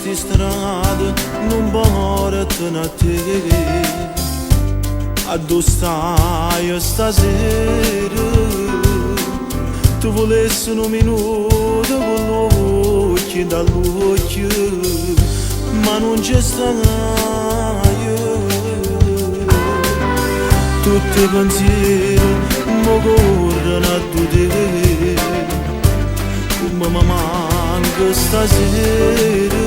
sti strada non porta a te. A dove stai stasera? Tu volessi un minuto con l'occhio dall'occhio, ma non ci stai. Tutti i pensieri mi corrono a te, come mi manca stasera.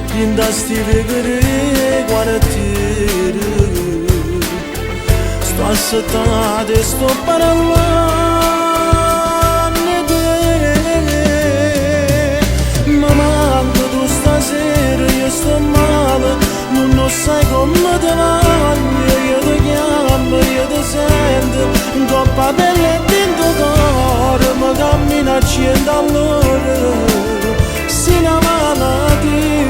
Prinda sti veghere quartiere, sto aspettando e sto parlando di te. Mi manca tu stasera, io sto male, non sai come ti voglio. Io ti chiamo, io ti sento, un coppa pelle dentro cuore, mi cammina a 100 all'ora, si una malattia.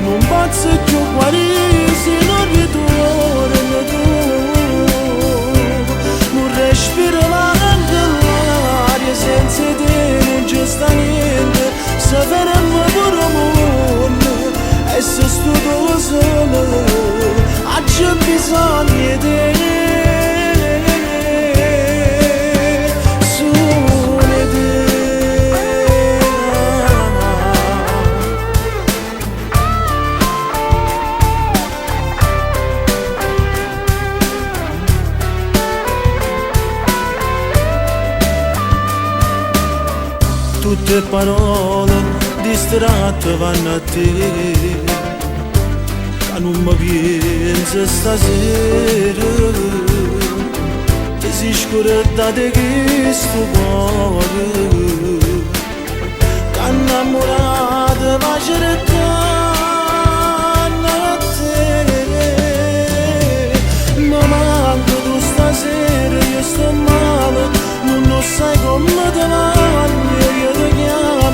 Non posso più guarire se non ritorno tu. Non respiro neanche l'aria, senza te non ci sta niente. Se faremmo pure mondo e se sto solo, c'è bisogno di te. Tutte parole distratte vanno a te, che non mi pensi stasera. Ti sei scordata che sto cuore, che innamorata va cercando a te. Mi manca tu stasera, io sto male, non sai come ti voglio.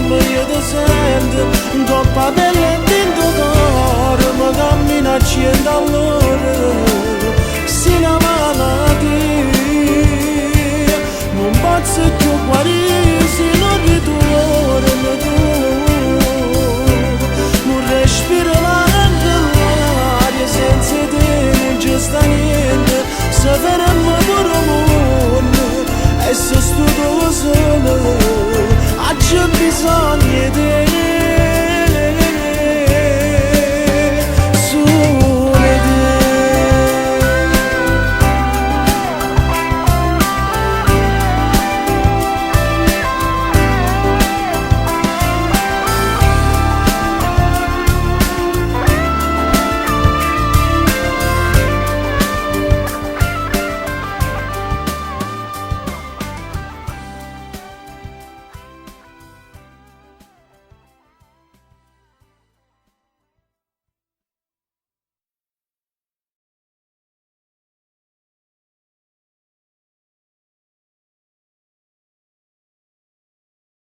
Io ti sento, un coppa pelle dentro cuore, mi cammina a 100 all'ora.